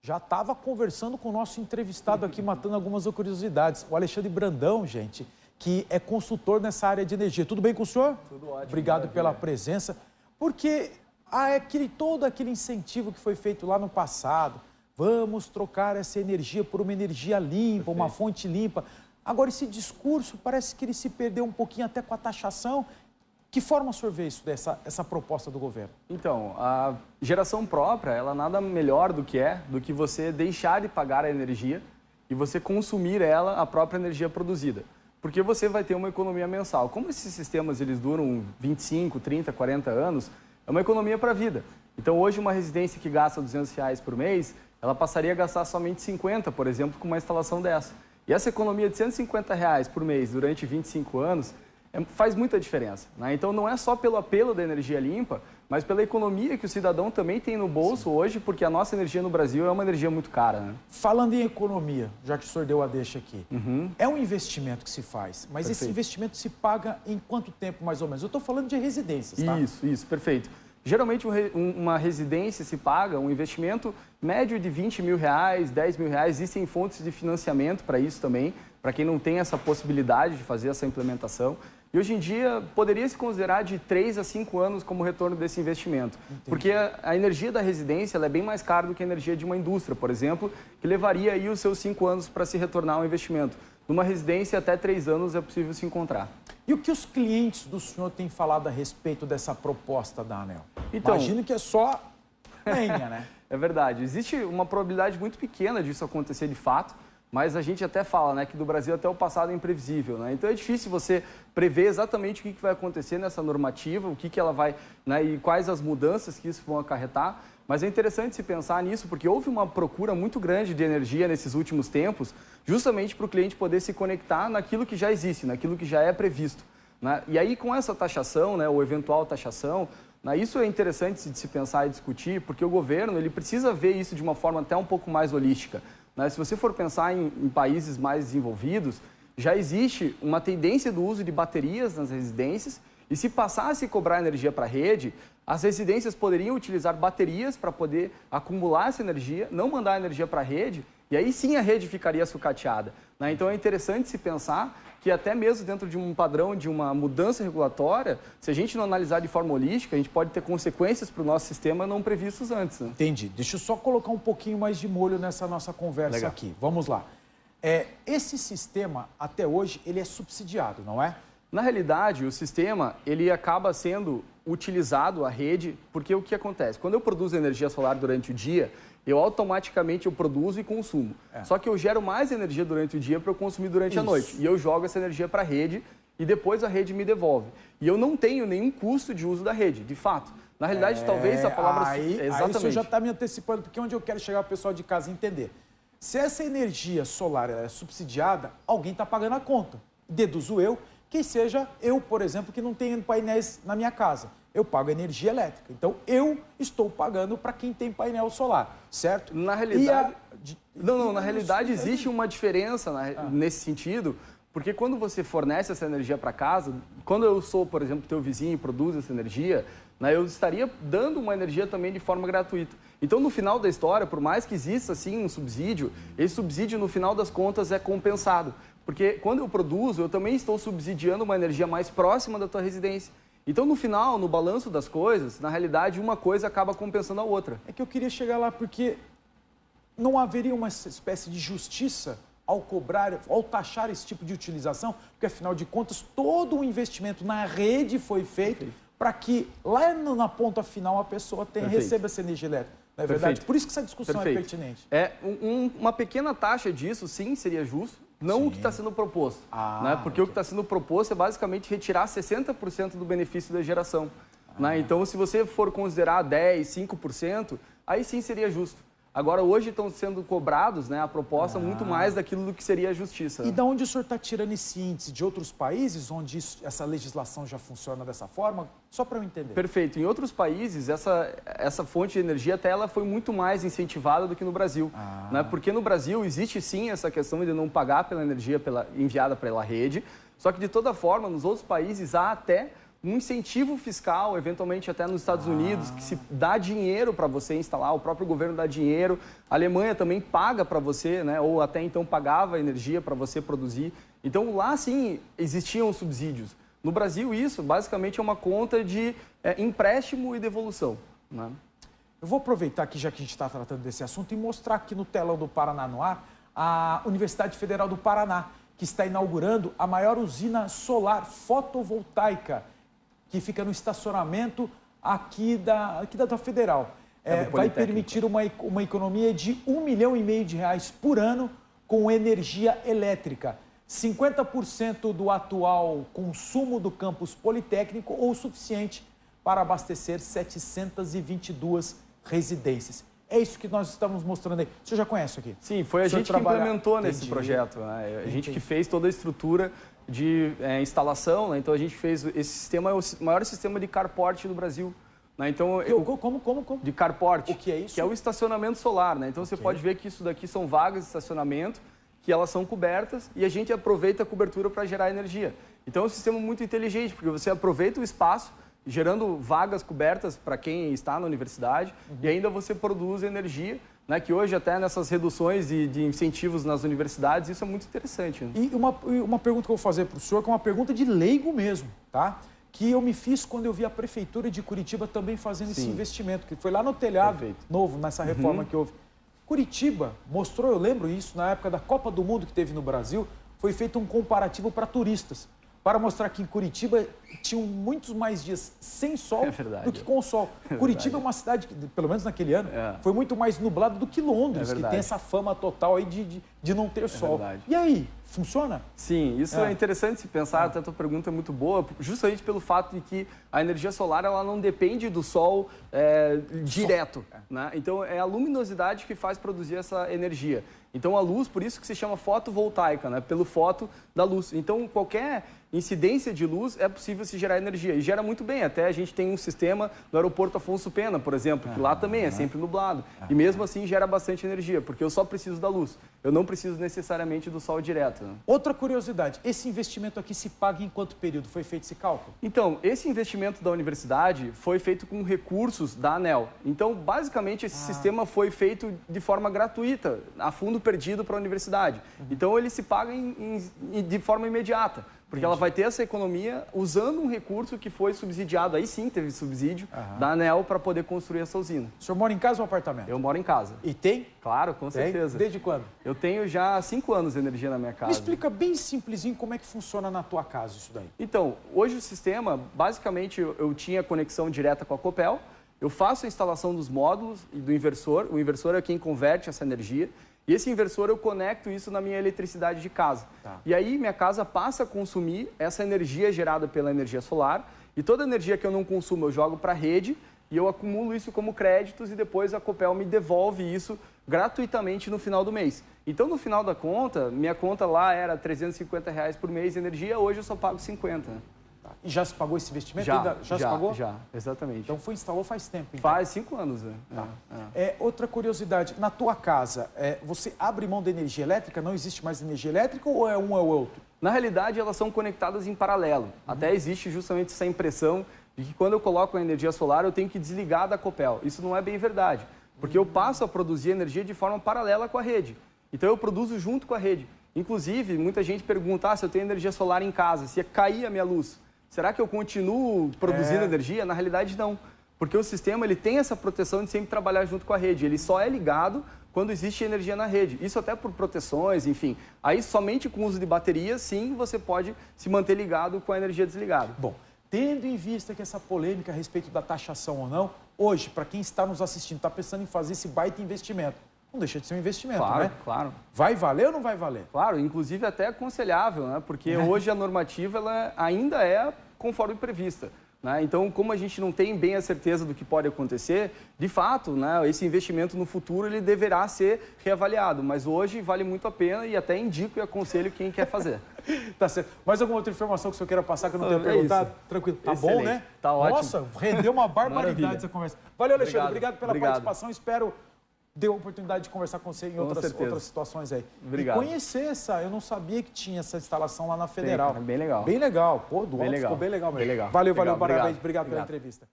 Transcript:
já estava conversando com o nosso entrevistado aqui, matando algumas curiosidades. O Alexandre Brandão, gente, que é consultor nessa área de energia. Tudo bem com o senhor? Tudo ótimo. Obrigado pela presença. Porque há todo aquele incentivo que foi feito lá no passado. Vamos trocar essa energia por uma energia limpa, uma fonte limpa. Agora, esse discurso parece que ele se perdeu um pouquinho até com a taxação. Que forma o senhor vê isso, essa proposta do governo? Então, a geração própria, ela nada melhor do que você deixar de pagar a energia e você consumir ela, a própria energia produzida. Porque você vai ter uma economia mensal. Como esses sistemas eles duram 25, 30, 40 anos, é uma economia para a vida. Então, hoje, uma residência que gasta R$200 por mês, ela passaria a gastar somente 50, por exemplo, com uma instalação dessa. E essa economia de R$150 por mês durante 25 anos faz muita diferença, né? Então, não é só pelo apelo da energia limpa, mas pela economia que o cidadão também tem no bolso hoje, porque a nossa energia no Brasil é uma energia muito cara, né? Falando em economia, já que o senhor deu a deixa aqui, é um investimento que se faz, mas esse investimento se paga em quanto tempo, mais ou menos? Eu estou falando de residências, tá? Isso, perfeito. Geralmente, uma residência se paga um investimento médio de R$20 mil, R$10 mil. Existem fontes de financiamento para isso também, para quem não tem essa possibilidade de fazer essa implementação. E hoje em dia, poderia se considerar de 3 a 5 anos como retorno desse investimento. Entendi. Porque a energia da residência ela é bem mais cara do que a energia de uma indústria, por exemplo, que levaria aí os seus 5 anos para se retornar ao investimento. Numa residência, até 3 anos é possível se encontrar. E o que os clientes do senhor têm falado a respeito dessa proposta da ANEEL? Então, imagino que é só lenha, né? É verdade. Existe uma probabilidade muito pequena disso acontecer de fato, mas a gente até fala, né, que do Brasil até o passado é imprevisível, né? Então é difícil você prever exatamente o que vai acontecer nessa normativa, o que ela vai, né, e quais as mudanças que isso vão acarretar. Mas é interessante se pensar nisso, porque houve uma procura muito grande de energia nesses últimos tempos, justamente para o cliente poder se conectar naquilo que já existe, naquilo que já é previsto, né? E aí, com essa taxação, né, ou eventual taxação, né, isso é interessante de se pensar e discutir, porque o governo ele precisa ver isso de uma forma até um pouco mais holística, né? Se você for pensar em países mais desenvolvidos, já existe uma tendência do uso de baterias nas residências, e se passasse a cobrar energia para a rede, as residências poderiam utilizar baterias para poder acumular essa energia, não mandar a energia para a rede, e aí sim a rede ficaria sucateada, né? Então é interessante se pensar que até mesmo dentro de um padrão, de uma mudança regulatória, se a gente não analisar de forma holística, a gente pode ter consequências para o nosso sistema não previstos antes, né? Entendi. Deixa eu só colocar um pouquinho mais de molho nessa nossa conversa aqui. Vamos lá. Esse sistema, até hoje, ele é subsidiado, não é? Na realidade, o sistema ele acaba sendo utilizado, a rede, porque o que acontece? Quando eu produzo energia solar durante o dia, eu automaticamente produzo e consumo. Só que eu gero mais energia durante o dia para eu consumir durante a noite. E eu jogo essa energia para a rede e depois a rede me devolve. E eu não tenho nenhum custo de uso da rede, de fato. Na realidade, talvez a palavra... Exatamente. Aí o senhor já está me antecipando, porque onde eu quero chegar o pessoal de casa entender. Se essa energia solar é subsidiada, alguém está pagando a conta. Deduzo eu que seja eu, por exemplo, que não tenho painéis na minha casa. Eu pago energia elétrica. Então, eu estou pagando para quem tem painel solar, certo? Na realidade... Na realidade, existe uma diferença nesse sentido, porque quando você fornece essa energia para casa, quando eu sou, por exemplo, teu vizinho e produzo essa energia, né, eu estaria dando uma energia também de forma gratuita. Então, no final da história, por mais que exista, sim, um subsídio, esse subsídio, no final das contas, é compensado. Porque quando eu produzo, eu também estou subsidiando uma energia mais próxima da tua residência. Então, no final, no balanço das coisas, na realidade, uma coisa acaba compensando a outra. É que eu queria chegar lá porque não haveria uma espécie de justiça ao cobrar, ao taxar esse tipo de utilização, porque, afinal de contas, todo o investimento na rede foi feito para que, lá na ponta final, a pessoa receba essa energia elétrica. Não é verdade? Por isso que essa discussão é pertinente. Uma pequena taxa disso, sim, seria justo. Não o que está sendo proposto, né? Porque o que está sendo proposto é basicamente retirar 60% do benefício da geração. Né? Então, se você for considerar 10%, 5%, aí sim seria justo. Agora, hoje estão sendo cobrados, né, a proposta muito mais daquilo do que seria a justiça. E de onde o senhor está tirando esse índice? De outros países onde essa legislação já funciona dessa forma? Só para eu entender. Perfeito. Em outros países, essa fonte de energia até ela foi muito mais incentivada do que no Brasil. Né? Porque no Brasil existe sim essa questão de não pagar pela energia enviada pela rede, só que de toda forma, nos outros países há até um incentivo fiscal, eventualmente até nos Estados Unidos, que se dá dinheiro para você instalar, o próprio governo dá dinheiro, a Alemanha também paga para você, né, ou até então pagava energia para você produzir. Então lá sim existiam subsídios. No Brasil isso basicamente é uma conta de empréstimo e devolução, né? Eu vou aproveitar aqui, já que a gente está tratando desse assunto, e mostrar aqui no telão do Paraná no Ar a Universidade Federal do Paraná, que está inaugurando a maior usina solar fotovoltaica, que fica no estacionamento aqui da Federal. Vai permitir uma economia de R$1,5 milhão por ano com energia elétrica. 50% do atual consumo do campus Politécnico ou o suficiente para abastecer 722 residências. É isso que nós estamos mostrando aí. Você já conhece aqui? Sim, foi a gente que implementou nesse projeto, né? A gente que fez toda a estrutura de instalação, né? Então a gente fez esse sistema, é o maior sistema de carport do Brasil. Né? Então, como? De carport. O que é isso? Que é o estacionamento solar, né? Então você pode ver que isso daqui são vagas de estacionamento, que elas são cobertas e a gente aproveita a cobertura para gerar energia. Então é um sistema muito inteligente, porque você aproveita o espaço, gerando vagas cobertas para quem está na universidade e ainda você produz energia, né, que hoje até nessas reduções de incentivos nas universidades, isso é muito interessante. Né? E uma pergunta que eu vou fazer para o senhor, que é uma pergunta de leigo mesmo, tá? Que eu me fiz quando eu vi a Prefeitura de Curitiba também fazendo esse investimento, que foi lá no telhado novo, nessa reforma que houve. Curitiba mostrou, eu lembro isso, na época da Copa do Mundo que teve no Brasil, foi feito um comparativo para turistas, para mostrar que em Curitiba tinham muitos mais dias sem sol do que com sol. Curitiba é uma cidade que, pelo menos naquele ano, foi muito mais nublado do que Londres, que tem essa fama total aí de não ter sol. E aí, funciona? Sim, isso é interessante se pensar, até a tua pergunta é muito boa, justamente pelo fato de que a energia solar ela não depende do sol direto. Né? Então, é a luminosidade que faz produzir essa energia. Então, a luz, por isso que se chama fotovoltaica, né? Pelo foto da luz. Então, qualquer incidência de luz é possível se gerar energia. E gera muito bem. Até a gente tem um sistema no aeroporto Afonso Pena, por exemplo, que lá também é sempre nublado. E mesmo assim gera bastante energia, porque eu só preciso da luz. Eu não preciso necessariamente do sol direto. Né? Outra curiosidade, esse investimento aqui se paga em quanto período? Foi feito esse cálculo? Então, esse investimento da universidade foi feito com recursos da ANEEL. Então, basicamente, esse sistema foi feito de forma gratuita, a fundo perdido para a universidade. Então, ele se paga de forma imediata. Porque ela vai ter essa economia usando um recurso que foi subsidiado. Aí sim teve subsídio da ANEEL para poder construir essa usina. O senhor mora em casa ou apartamento? Eu moro em casa. E tem? Claro, com certeza. Desde quando? Eu tenho já 5 anos de energia na minha casa. Me explica bem simplesinho como é que funciona na tua casa isso daí. Então, hoje o sistema, basicamente, eu tinha conexão direta com a Copel. Eu faço a instalação dos módulos e do inversor. O inversor é quem converte essa energia. E esse inversor eu conecto isso na minha eletricidade de casa. E aí minha casa passa a consumir essa energia gerada pela energia solar e toda a energia que eu não consumo eu jogo para a rede e eu acumulo isso como créditos e depois a Copel me devolve isso gratuitamente no final do mês. Então no final da conta, minha conta lá era R$350 por mês de energia, hoje eu só pago 50. E já se pagou esse investimento? Já se pagou? Já, exatamente. Então instalou faz tempo. Então. Faz 5 anos, né? Outra curiosidade, na tua casa, você abre mão da energia elétrica? Não existe mais energia elétrica ou é um ou outro? Na realidade, elas são conectadas em paralelo. Até existe justamente essa impressão de que quando eu coloco a energia solar, eu tenho que desligar da Copel. Isso não é bem verdade, porque eu passo a produzir energia de forma paralela com a rede. Então eu produzo junto com a rede. Inclusive, muita gente pergunta, se eu tenho energia solar em casa, se cair a minha luz, será que eu continuo produzindo energia? Na realidade, não. Porque o sistema ele tem essa proteção de sempre trabalhar junto com a rede. Ele só é ligado quando existe energia na rede. Isso até por proteções, enfim. Aí, somente com o uso de baterias, sim, você pode se manter ligado com a energia desligada. Bom, tendo em vista que essa polêmica a respeito da taxação ou não, hoje, para quem está nos assistindo, está pensando em fazer esse baita investimento, não deixa de ser um investimento, né? Claro. Vai valer ou não vai valer? Claro, inclusive até aconselhável, né? Porque hoje a normativa ela ainda é conforme prevista. Né? Então, como a gente não tem bem a certeza do que pode acontecer, de fato, né, esse investimento no futuro ele deverá ser reavaliado. Mas hoje vale muito a pena e até indico e aconselho quem quer fazer. Tá certo. Mais alguma outra informação que o senhor queira passar que eu não tenha perguntado? Isso. Tranquilo. Tá Excelente. Bom, né? Tá ótimo. Nossa, rendeu uma barbaridade essa conversa. Valeu, Alexandre. Obrigado pela participação. Espero deu a oportunidade de conversar com você em outras situações aí. Obrigado. E conhecer eu não sabia que tinha essa instalação lá na Federal. Bem legal. Bem legal. Pô, do alto ficou bem legal mesmo. Valeu, parabéns. Obrigado pela entrevista.